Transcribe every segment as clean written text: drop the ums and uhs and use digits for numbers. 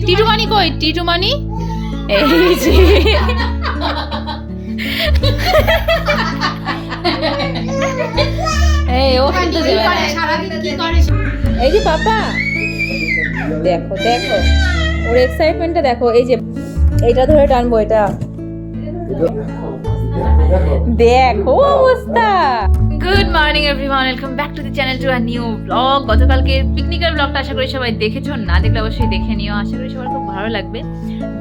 টিটুমানি কই? টিটুমানি এই যে এই ও শুনতে দেবে না। এই যে পাপা দেখো দেখো ওর এক্সাইটমেন্টটা দেখো। এই যে এটা ধরে টানবো, এটা দেখো অবস্থা। Good morning everyone, welcome back to the channel to a new blog. গতকালকে পিকনিকের ব্লগটা আশা করি সবাই দেখেছো, না দেখলে অবশ্যই দেখে নিও। আশা করি সবার খুব ভালো লাগবে।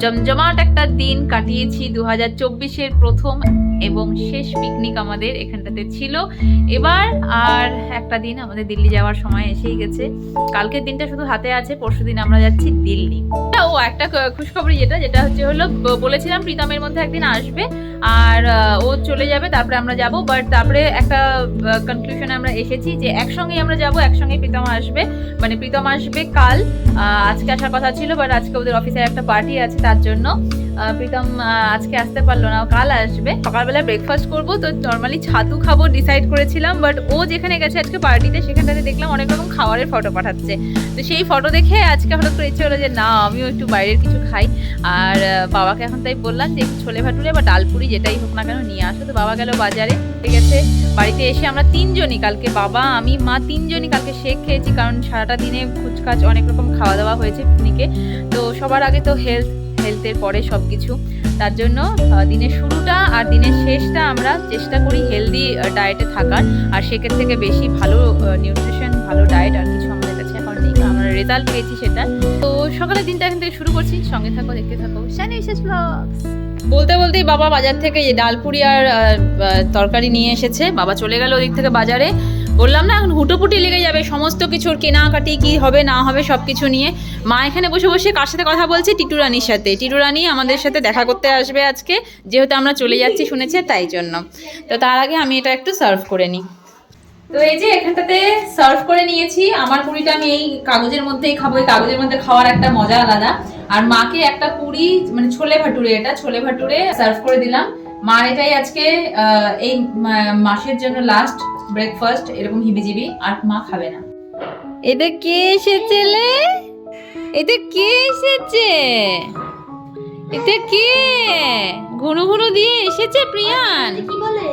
জমজমাট একটা দিন কাটিয়েছি 2024-এর প্রথম এবং শেষ পিকনিক আমাদের এখানটাতে ছিল। এবার আর একটা দিন আমাদের দিল্লি যাওয়ার সময় এসেই গেছে। কালকের দিনটা শুধু হাতে আছে, পরশু দিন আমরা যাচ্ছি দিল্লি। ও একটা খুশখবরি যেটা হচ্ছে হলো, বলেছিলাম প্রীতমের মধ্যে একদিন আসবে আর ও চলে যাবে, তারপরে আমরা যাব। বাট তারপরে একটা কনক্লুশনে আমরা এসেছি যে একসঙ্গেই আমরা যাব, একসঙ্গেই প্রীতম আসবে। মানে প্রীতম আসবে কাল, আজকে আসার কথা ছিল, বাট আজকে ওদের অফিসের একটা পার্টি আছে, তার জন্য প্রীতম আজকে আসতে পারলো না, কাল আসবে। সকালবেলা ব্রেকফাস্ট করবো, তো নর্মালি ছাতু খাবো ডিসাইড করেছিলাম, বাট ও যেখানে গেছে আজকে পার্টিতে, সেখানটাতে দেখলাম অনেক রকম খাবারের ফটো পাঠাচ্ছে। তো সেই ফটো দেখে আজকে হঠাৎ করে ইচ্ছে হলো যে না, আমিও একটু বাইরের কিছু খাই। আর বাবাকে এখন তাই বললাম যে ছোলে ভাটুরে বা ডালপুরি যেটাই হোক না কেন নিয়ে আসো। তো বাবা গেল বাজারে, ঠিক আছে। বাড়িতে এসে আমরা তিনজনই, কালকে বাবা আমি মা তিনজনই কালকে শেক খেয়েছি, কারণ সারাটা দিনে কুচকাচ অনেক রকম খাওয়া দাওয়া হয়েছে পিকনিকে। তো সবার আগে তো হেলথের পরে সব কিছু, তার জন্য দিনের শুরুটা আর দিনের শেষটা আমরা চেষ্টা করি হেলদি ডায়েটে থাকার। আর শেকের থেকে বেশি ভালো নিউট্রিশন, ভালো ডায়েট আর কিছু আমাদের কাছে এখন নেই, আমরা রেজাল্ট পেয়েছি সেটা। তো সকালের দিনটা এখান থেকে শুরু করছি, সঙ্গে থাকো, দেখতে থাকো শানি বিশেষ ব্লগস। বলতে বলতেই বাবা বাজার থেকে ডালপুরি আর তরকারি নিয়ে এসেছে। বাবা চলে গেল ওদিক থেকে বাজারে। বললাম না, এখন হুটোপুটি লেগে যাবে সমস্ত কিছুর কেনাকাটি, কি হবে না হবে সব কিছু নিয়ে। মা এখানে বসে বসে কার সাথে কথা বলছে? টিটু রানীর সাথে। টিটু রানী আমাদের সাথে দেখা করতে আসবে আজকে, যেহেতু আমরা চলে যাচ্ছি শুনেছে, তাই জন্য। তো তার আগে আমি এটা একটু সার্ভ করে নিই। তো এই যে এখানটাতে সার্ভ করে নিয়েছি। আমার পুরিটা আমি এই কাগজের মধ্যেই খাবো, এই কাগজের মধ্যে খাওয়ার একটা মজা আলাদা। আর মাকে একটা পুরি, মানে ছোলে ভাটুরে, এটা ছোলে ভাটুরে সার্ভ করে দিলাম। মার এটাই আজকে এই মাসের জন্য লাস্ট ব্রেকফাস্ট, এরকম হিবিজিবি, আর মা খাবে না। এটা কে এসেছে? এটা কে এসেছে? এটা কে ঘুরু ঘুরু দিয়ে এসেছে? প্রিয়ান কি বলে?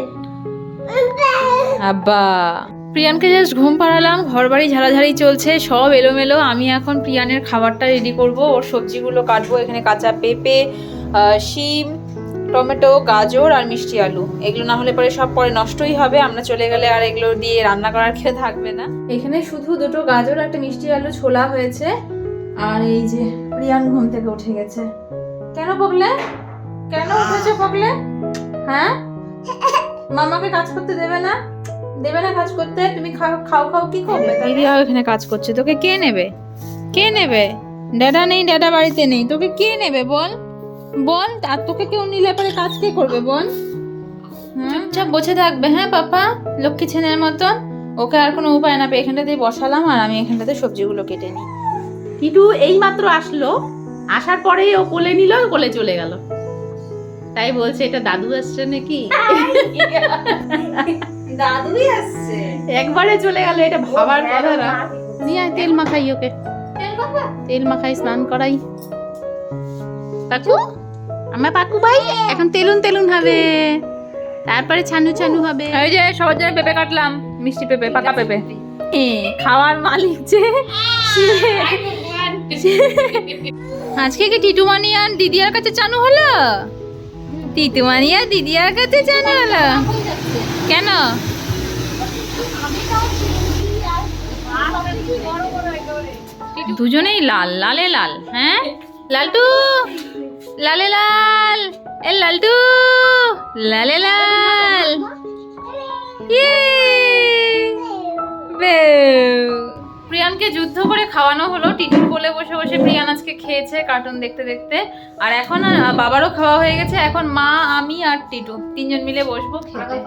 আব্বা। প্রিয়ানকে জাস্ট ঘুম পাড়ালাম, ঘর বাড়ি ঝাড়াঝাড়ি চলছে, সব এলোমেলো। আমি এখন প্রিয়ানের খাবারটা রেডি করব, ওর সবজিগুলো কাটবো। এখানে কাঁচা পেঁপে, শিম, টমেটো, গাজর আর মিষ্টি আলু। এগুলো না হলে পরে সব পরে নষ্টই হবে, আমরা চলে গেলে আর এগুলো দিয়ে রান্না করার কেউ থাকবে না। এখানে শুধু দুটো গাজর একটা মিষ্টি আলু ছোলা হয়েছে। আর এই যে প্রিয়ান ঘুম থেকে উঠে গেছে। কেন পগলে? কেন উঠেছে পগলে? হ্যাঁ, মামাকে কাজ করতে দেবে না? দেবে না কাজ করতে? তুমি খাও কি করবে? দিদিও এখানে কাজ করছে, তোকে কে নেবে? কে নেবে? ড্যাডা নেই, ড্যাডা বাড়িতে নেই, তোকে কে নেবে বল? বল, আর তোকে কেউ নিলে পরে কাজ কে করবে বল? চুপচাপ বসে থাকবে, হ্যাঁ পাপা, লক্ষ্মী ছেলের মতন। ওকে আর কোনো উপায় না পেয়ে এখানটাতে বসালাম, আর আমি এখানটাতে সবজিগুলো কেটে নিই। টিটু এই মাত্র আসলো, আসার পরেই ও কোলে নিল, কোলে চলে গেল। তাই বলছে এটা দাদু আসছে নাকি? দাদুই আসছে, একবারে চলে গেল, এটা ভাবার কথা না। নিয়ে আয়, তেল মাখাই ওকে, তেল মাখাই, স্নান করাই। পাকু, আমার পাকু ভাই এখন তেলুন তেলুন হবে, তারপরে ছানু ছানু হবে। এই যে সবার জন্য পেঁপে কাটলাম, মিষ্টি পেঁপে, পাকা পেঁপে। খাওয়ার মালিক যে আজকে কি টিটুমানি আর দিদিয়ার কাছে চানু হলো? টিটুমানি আর দিদিয়ার কাছে চানু হলো কেন? দুজনেই লাল, লালে লাল। হ্যাঁ লালটু, লালে লাল, এ লালটু, লালে লাল। প্রিয়ানকে যুদ্ধ করে খাওয়ানো হলো। টিটুর কোলে বসে বসে প্রিয়ান আজকে খেয়েছে কার্টুন দেখতে দেখতে। আর এখন বাবারও খাওয়া হয়ে গেছে। এখন মা, আমি আর টিটু তিনজন মিলে বসবো খেতে।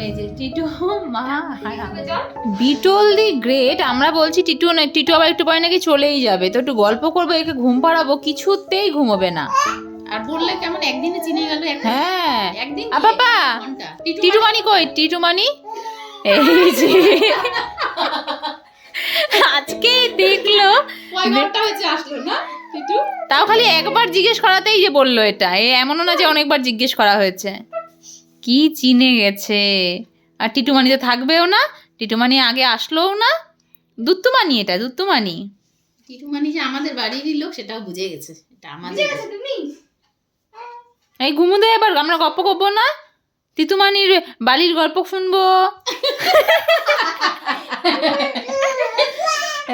এই যে টিটু, মা, বিটল দি গ্রেট। আমরা বলছি টিটু আবার একটু পরে নাকি চলেই যাবে, তো একটু গল্প করবো, একে ঘুম পাড়াবো, কিছুতেই ঘুমোবে না। আর বললে কেমন একদিনে চিনে গেল। হ্যাঁ একদিন বাবা। টিটুমানি কই? টিটুমানি এই যে আজকে দেখলো, কয় ঘন্টা হয়েছে আসলো না? টিটু তাও খালি একবার জিজ্ঞেস করাতেই যে বললো এটা, এমনও না যে অনেকবার জিজ্ঞেস করা হয়েছে। কি চিনে গেছে। আর টিটুমানি তো থাকবেও না, টিটুমানি আগে আসলোও না। দুত্তুমানি, এটা দুত্তুমানি। টিটু মানে যে আমাদের বাড়িরই লোক সেটাও বুঝে গেছে, এটা আমাদের। এই ঘুমুদে, এবার আমরা গল্প করবো না, তিতুমানির বালির গল্প শুনবো।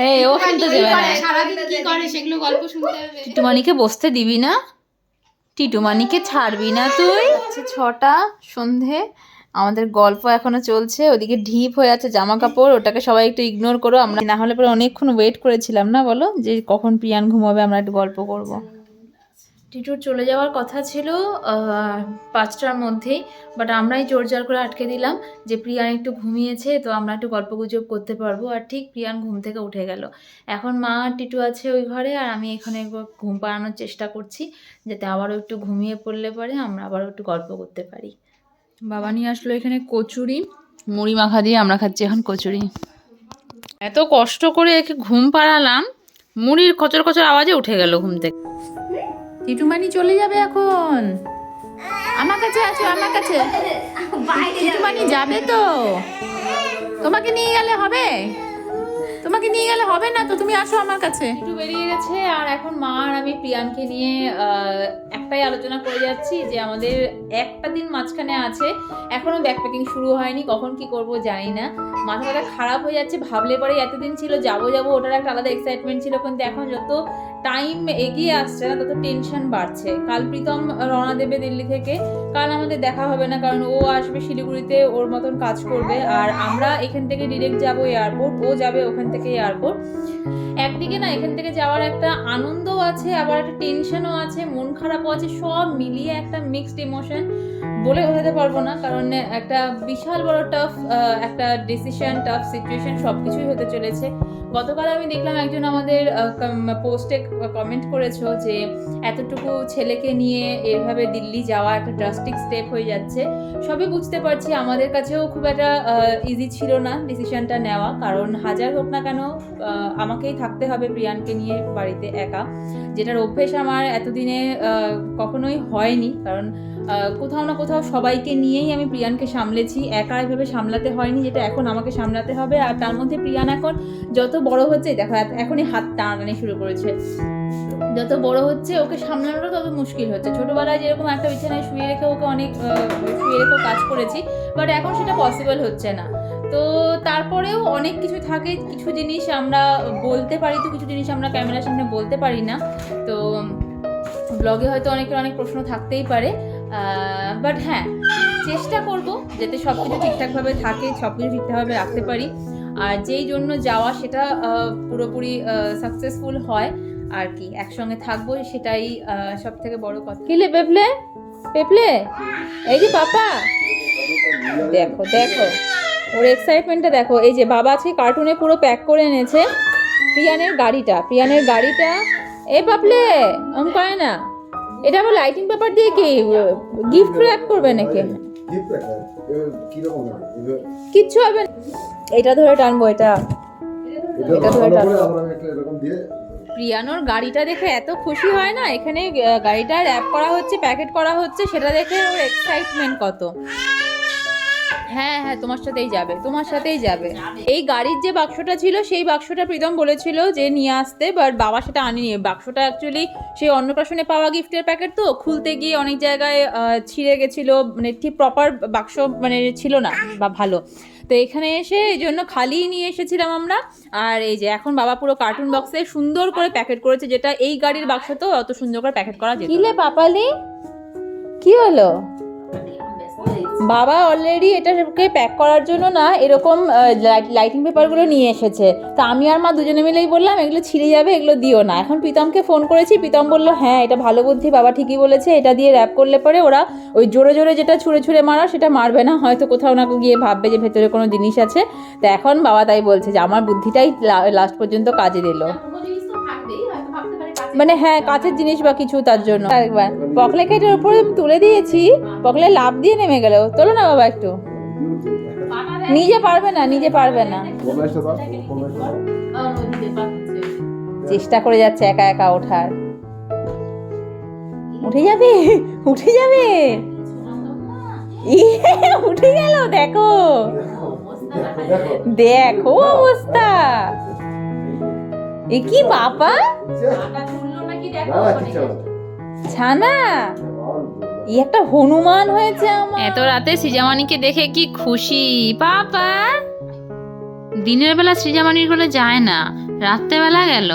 এই ও শুনতে দেবে না। সারাদিন কি করে সেগুলো গল্প শুনতে হবে। টিটুমানিকে বসতে দিবি না, টিটুমানিকে ছাড়বি না তুই। 6টা সন্ধে, আমাদের গল্প এখনো চলছে। ওদিকে ঢিপ হয়ে আছে জামা কাপড়, ওটাকে সবাই একটু ইগনোর করো। আমরা না হলে পরে অনেকক্ষণ ওয়েট করেছিলাম না, বলো যে কখন প্রিয়ান ঘুমাবে, আমরা একটু গল্প করব। টিটুর চলে যাওয়ার কথা ছিল 5টার মধ্যেই, বাট আমরাই জোরজার করে আটকে দিলাম যে প্রিয়ান একটু ঘুমিয়েছে তো আমরা একটু গল্পগুজব করতে পারবো। আর ঠিক প্রিয়ান ঘুম থেকে উঠে গেল। এখন মা আর টিটু আছে ওই ঘরে, আর আমি এখানে ঘুম পাড়ানোর চেষ্টা করছি যাতে আবারও একটু ঘুমিয়ে পড়লে পরে আমরা আবারও একটু গল্প করতে পারি। বাবা নিয়ে আসলো এখানে কচুরি, মুড়ি মাখা দিয়ে আমরা খাচ্ছি এখন কচুরি। এত কষ্ট করে একে ঘুম পাড়ালাম, মুড়ির কচর কচর আওয়াজে উঠে গেল ঘুম থেকে। টিটুমানি চলে যাবে এখন, আমার কাছে আছো, আমার কাছে। টিটুমানি যাবে তো, তোমাকে নিয়ে গেলে হবে, তোমাকে নিয়ে গেলে হবে না তো, তুমি আসো আমার কাছে। টিটু বেরিয়ে গেছে, আর এখন মা আর আমি প্রিয়ানকে নিয়ে একটাই আলোচনা করে যাচ্ছি যে আমাদের একটা দিন মাঝখানে আছে, এখনো ব্যাকপ্যাকিং শুরু হয়নি, কখন কি করব জানি না। মাথাটা খারাপ হয়ে যাচ্ছে, ভাবলে পরে এতদিন ছিল যাবো যাবো, ওটার একটা আলাদা এক্সাইটমেন্ট ছিল, কিন্তু এখন যত টাইম এগিয়ে আসছে না তত টেনশন বাড়ছে। কাল প্রীতম রওনা দেবে দিল্লি থেকে, কাল আমাদের দেখা হবে না, কারণ ও আসবে শিলিগুড়িতে, ওর মতন কাজ করবে, আর আমরা এখান থেকে ডিরেক্ট যাবো এয়ারপোর্ট, ও যাবে ওখান থেকে এয়ারপোর্ট। একদিকে না এখান থেকে যাওয়ার একটা আনন্দও আছে, আবার একটা টেনশনও আছে, মন খারাপও আছে, সব মিলিয়ে একটা মিক্সড ইমোশন, বলে বোঝাতে পারবো না। কারণ একটা বিশাল বড় টাফ একটা ডিসিশন, টাফ সিচুয়েশন সব কিছুই হতে চলেছে। গতকাল আমি দেখলাম একজন আমাদের পোস্টে কমেন্ট করেছো যে এতটুকু ছেলেকে নিয়ে এভাবে দিল্লি যাওয়া একটা ড্রাস্টিক স্টেপ হয়ে যাচ্ছে। সবই বুঝতে পারছি, আমাদের কাছেও খুব একটা ইজি ছিল না ডিসিশনটা নেওয়া, কারণ হাজার হোক না কেন আমাকেই থাকতে হবে প্রিয়ানকে নিয়ে বাড়িতে একা, যেটার অভ্যেস আমার এতদিনে কখনোই হয়নি। কারণ কোথাও না কোথাও সবাইকে নিয়েই আমি প্রিয়ানকে সামলেছি, একা এভাবে সামলাতে হয়নি, যেটা এখন আমাকে সামলাতে হবে। আর তার মধ্যে প্রিয়ান এখন যত বড় হচ্ছে, দেখো এখনই হাত টানাটানি শুরু করেছে, যত বড় হচ্ছে ওকে সামলানোটা তত মুশকিল হচ্ছে। ছোটবেলায় যেরকম একটা বিছানায় শুয়ে রেখে ওকে অনেক শুয়ে রেখেও কাজ করেছি, বাট এখন সেটা পসিবল হচ্ছে না। তো তারপরেও অনেক কিছু থাকে, কিছু জিনিস আমরা বলতে পারি, তো কিছু জিনিস আমরা ক্যামেরার সামনে বলতে পারি না। তো ব্লগে হয়তো অনেকের অনেক প্রশ্ন থাকতেই পারে, বাট হ্যাঁ চেষ্টা করব যাতে সব কিছু ঠিকঠাকভাবে থাকে, সব কিছু ঠিকঠাকভাবে রাখতে পারি, আর যেই জন্য যাওয়া সেটা পুরোপুরি সাকসেসফুল হয় আর কি। একসঙ্গে থাকবো সেটাই সব থেকে বড় কথা। কিলে পেপলে, পেপলে এই যে পাপা, দেখো দেখো ওর এক্সাইটমেন্টটা দেখো। এই যে বাবা আজকে কার্টুনে পুরো প্যাক করে এনেছে প্রিয়ানের গাড়িটা। এই পাপলে ওম করে না, এটা আবার লাইটিং পেপার দিয়ে কি গিফট র্যাপ করবে নাকি? কিচ্ছু হবে না, এটা ধরে টানবো, এটা ধরে টানবো। প্রিয়ানোর গাড়িটা দেখে এত খুশি হয় না, এখানে গাড়িটা র্যাপ করা হচ্ছে, প্যাকেট করা হচ্ছে, সেটা দেখে ওর এক্সাইটমেন্ট কত। হ্যাঁ হ্যাঁ তোমার সাথেই যাবে, তোমার সাথেই যাবে। এই গাড়ির যে বাক্সটা ছিল সেই বাক্সটা প্রীতম বলেছিল যে নিয়ে আসতে, বাট বাবা সেটা আনেনি। বাক্সটা অ্যাকচুয়ালি সেই অন্নপ্রাশনে পাওয়া গিফটের প্যাকেট, তো খুলতে গিয়ে অনেক জায়গায় ছিঁড়ে গেছিলো, মানে ঠিক প্রপার বাক্স মানে ছিল না বা ভালো। তো এখানে এসে এই জন্য খালি নিয়ে এসেছিলাম আমরা। আর এই যে এখন বাবা পুরো কার্টুন বক্সে সুন্দর করে প্যাকেট করেছে, যেটা এই গাড়ির বাক্স তো অত সুন্দর করে প্যাকেট করা যেত। কিলে পাপালি, কি হলো? বাবা অলরেডি এটাকে প্যাক করার জন্য না এরকম লাইটিং পেপারগুলো নিয়ে এসেছে। তো আমি আর মা দুজনে মিলেই বললাম এগুলো ছিঁড়ে যাবে, এগুলো দিও না। এখন প্রীতমকে ফোন করেছি, প্রীতম বললো হ্যাঁ এটা ভালো বুদ্ধি, বাবা ঠিকই বলেছে, এটা দিয়ে র্যাপ করলে পরে ওরা ওই জোরে জোরে যেটা ছুঁড়ে ছুঁড়ে মারা সেটা মারবে না, হয়তো কোথাও না গিয়ে ভাববে যে ভেতরে কোনো জিনিস আছে। তো এখন বাবা তাই বলছে যে আমার বুদ্ধিটাই লাস্ট পর্যন্ত কাজে দিল, মানে হ্যাঁ কাছের জিনিস বা কিছু, তার জন্য। একবার পকলেকে এটার উপরে তুলে দিয়েছি, পকলে লাভ দিয়ে নেমে গেল। তোলো না বাবা একটু, নিজে পারবে না, চেষ্টা করে যাচ্ছে একা একা ওঠার। উঠে যাবে, উঠে যাবে, উঠে গেল। দেখো দেখো অবস্থা, এ কি বাবা, ছানা, ই একটা হনুমান হয়েছে আমার। এত রাতে সৃজামানিকে দেখে কি খুশি পাপা। দিনের বেলা সৃজামানির কোলে যায় না, রাত্রেবেলা গেল।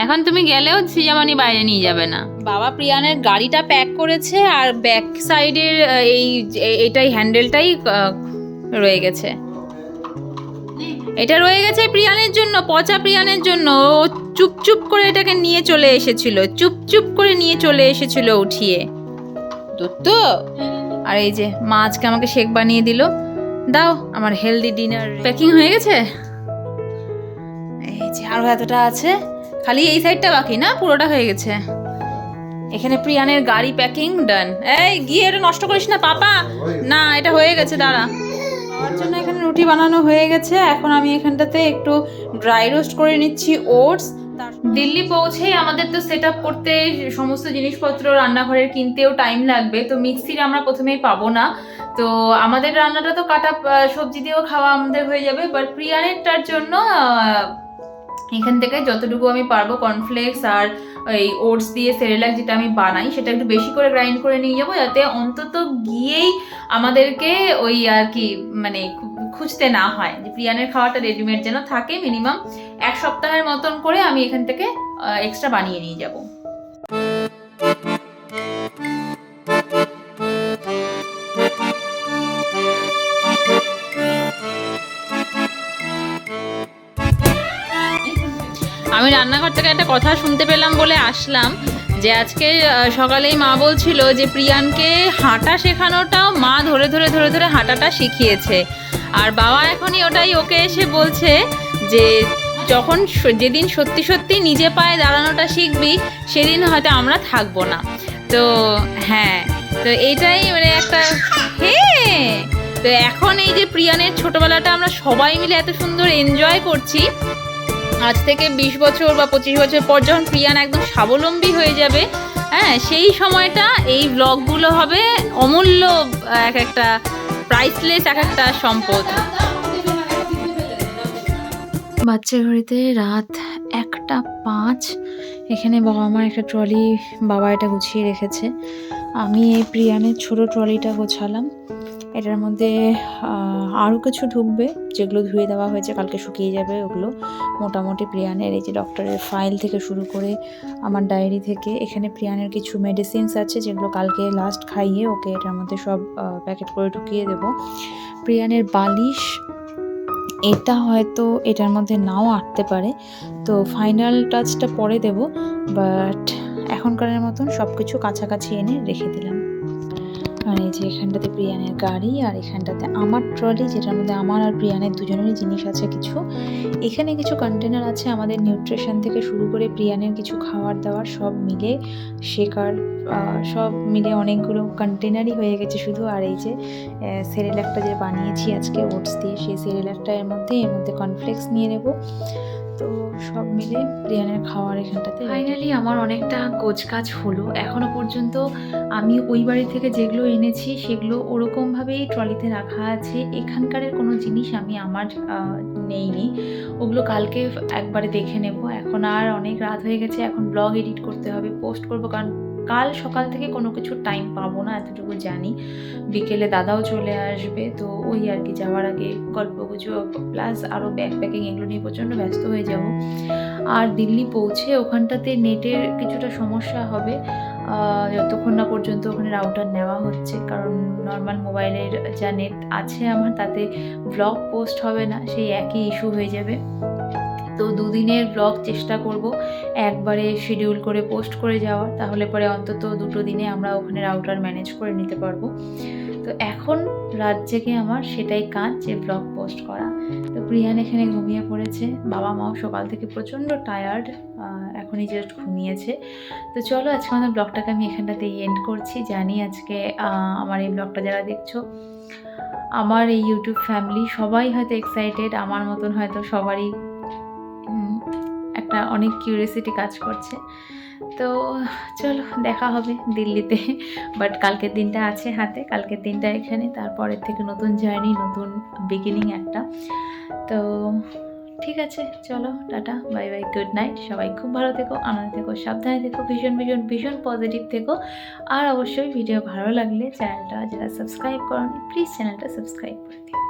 এখন তুমি গেলেও সৃজামানি বাইরে নিয়ে যাবে না। বাবা প্রিয়ানের গাড়িটা প্যাক করেছে, আর ব্যাক সাইডের এইটাই হ্যান্ডেলটাই রয়ে গেছে। এটা রয়ে গেছে প্রিয়ানের জন্য, পচা প্রিয়ানের জন্য। ও চুপচুপ করে এটাকে নিয়ে চলে এসেছিল, চুপচুপ করে নিয়ে চলে এসেছিল উঠিয়ে। তো আর এই যে মা আজকে আমাকে শেক বানিয়ে দিল। দাও, আমার হেলদি ডিনার প্যাকিং হয়ে গেছে। এই যে আরো এতটা আছে, খালি এই সাইডটা বাকি, না পুরোটা হয়ে গেছে। এখানে প্রিয়ানের গাড়ি প্যাকিং ডান। এই গিয়ে এটা নষ্ট করিস না পাপা, না এটা হয়ে গেছে, দাঁড়া। আমার জন্য এখানে রুটি বানানো হয়ে গেছে। এখন আমি এখানটাতে একটু ড্রাই রোস্ট করে নিচ্ছি ওটস। দিল্লি পৌঁছেই আমাদের তো সেট আপ করতে সমস্ত জিনিসপত্র রান্নাঘরের কিনতেও টাইম লাগবে, তো মিক্সির আমরা প্রথমেই পাবো না। তো আমাদের রান্নাটা তো কাটা সবজি দিয়েও খাওয়া আমাদের হয়ে যাবে, বাট প্রিয়ানেরটার জন্য এখান থেকে যতটুকু আমি পারবো কর্নফ্লেক্স আর এই ওটস দিয়ে সেরেলাক যেটা আমি বানাই সেটা একটু বেশি করে গ্রাইন্ড করে নিয়ে যাবো, যাতে অন্তত গিয়েই আমাদেরকে ওই আর কি মানে খুঁজতে না হয়, যে প্রিয়ানের খাওয়াটা রেডিমেড যেন থাকে। মিনিমাম 1 সপ্তাহের মতন করে আমি এখান থেকে এক্সট্রা বানিয়ে নিয়ে যাবো। আমি রান্নাঘর থেকে একটা কথা শুনতে পেলাম বলে আসলাম, যে আজকে সকালেই মা বলছিল যে প্রিয়ানকে হাঁটা শেখানোটাও মা ধরে ধরে ধরে ধরে হাঁটাটা শিখিয়েছে। আর বাবা এখনই ওটাই ওকে এসে বলছে যে যখন যেদিন সত্যি সত্যি নিজে পায়ে দাঁড়ানোটা শিখবি সেদিন হয়তো আমরা থাকবো না। তো হ্যাঁ, তো এইটাই মানে একটা হ্যাঁ। তো এখন এই যে প্রিয়ানের ছোটবেলাটা আমরা সবাই মিলে এত সুন্দর এনজয় করছি, আজ থেকে 20 বছর বা 25 বছর পর যখন প্রিয়ান একদম স্বাবলম্বী হয়ে যাবে, হ্যাঁ সেই সময়টা এই ব্লগগুলো হবে অমূল্য, এক একটা প্রাইসলেস এক একটা সম্পদ। বাচ্চা ঘড়িতে রাত 1:05। এখানে বাবা আমার একটা ট্রলি, বাবা এটা গুছিয়ে রেখেছে। আমি এই প্রিয়ানের ছোট ট্রলিটা গোছালাম। এটার মধ্যে আরও কিছু ঢুকবে, যেগুলো ধুয়ে দেওয়া হয়েছে, কালকে শুকিয়ে যাবে ওগুলো। মোটামুটি প্রিয়ানের এই যে ডক্টরের ফাইল থেকে শুরু করে আমার ডায়েরি থেকে, এখানে প্রিয়ানের কিছু মেডিসিনস আছে যেগুলো কালকে লাস্ট খাইয়ে ওকে এটার মধ্যে সব প্যাকেট করে ঢুকিয়ে দেবো। প্রিয়ানের বালিশ, এটা হয়তো এটার মধ্যে নাও আটতে পারে, তো ফাইনাল টাচটা পরে দেব, বাট এখনকারের মতন সব কিছু কাছাকাছি এনে রেখে দিলাম। আর এই যে এখানটাতে প্রিয়ানের গাড়ি, আর এখানটাতে আমার ট্রলি, যেটার মধ্যে আমার আর প্রিয়ানের দুজনেরই জিনিস আছে কিছু। এখানে কিছু কন্টেনার আছে আমাদের নিউট্রিশন থেকে শুরু করে প্রিয়ানের কিছু খাবার দাবার সব মিলে, শেকার সব মিলে অনেকগুলো কন্টেনারই হয়ে গেছে শুধু। আর এই যে সেরেলাকটা যে বানিয়েছি আজকে ওটস দিয়ে, সেই সেরেলাকটা এর মধ্যে কর্নফ্লেক্স নিয়ে নেব। তো সব মিলে প্রিয়ানের খাওয়ার এখানটাতে ফাইনালি আমার অনেকটা গোছকাজ হলো। এখনো পর্যন্ত আমি ওই বাড়ি থেকে যেগুলো এনেছি সেগুলো ওরকমভাবেই ট্রলিতে রাখা আছে। এখানকারের কোনো জিনিস আমি আমার নেইনি, ওগুলো কালকে একবারে দেখে নেব। এখন আর অনেক রাত হয়ে গেছে, এখন ব্লগ এডিট করতে হবে, পোস্ট করব, কারণ কাল সকাল থেকে কোনো কিছু টাইম পাবো না, এতটুকু জানি। বিকেলে দাদাও চলে আসবে, তো ওই আর কি যাওয়ার আগে গল্পগুজব প্লাস আরও ব্যাগ প্যাকিং এগুলো নিয়ে প্রচণ্ড ব্যস্ত হয়ে যাব। আর দিল্লি পৌঁছে ওখানটাতে নেটের কিছুটা সমস্যা হবে যতক্ষণ না পর্যন্ত ওখানে রাউটার নেওয়া হচ্ছে, কারণ নর্মাল মোবাইলের যা নেট আছে আমার তাতে ব্লগ পোস্ট হবে না, সেই একই ইস্যু হয়ে যাবে। তো 2 দিনের ব্লগ চেষ্টা করব একবারে শিডিউল করে পোস্ট করে যাওয়ার, তাহলে পরে অন্তত 2 দিনে আমরা ওখানে রাউটার ম্যানেজ করে নিতে পারবো। তো এখন রাত জেগে আমার সেটাই কাজ, যে ব্লগ পোস্ট করা। তো প্রিয়ান এখানে ঘুমিয়ে পড়েছে, বাবা মাও সকাল থেকে প্রচণ্ড টায়ার্ড, এখনই জাস্ট ঘুমিয়েছে। তো চলো আজকে আমাদের ব্লগটাকে আমি এখানটাতেই এন্ড করছি। জানি আজকে আমার এই ব্লগটা যারা দেখছো, আমার এই ইউটিউব ফ্যামিলি সবাই হয়তো এক্সাইটেড, আমার মতন হয়তো সবারই একটা অনেক কিউরিয়াসিটি কাজ করছে। তো চলো দেখা হবে দিল্লিতে, বাট কালকের দিনটা আছে হাতে, কালকের দিনটা এখানে, তারপরের থেকে নতুন জার্নি, নতুন বিগিনিং একটা। তো ঠিক আছে, চলো tata, bye bye, good night. সবাই খুব ভালো থেকো, আনন্দ থেকো, সাবধানে থেকো, ভীষণ ভীষণ ভীষণ পজিটিভ থেকো। আর অবশ্যই ভিডিও ভালো লাগলে চ্যানেলটা যারা সাবস্ক্রাইব করোনি প্লিজ চ্যানেলটা সাবস্ক্রাইব করে দিও।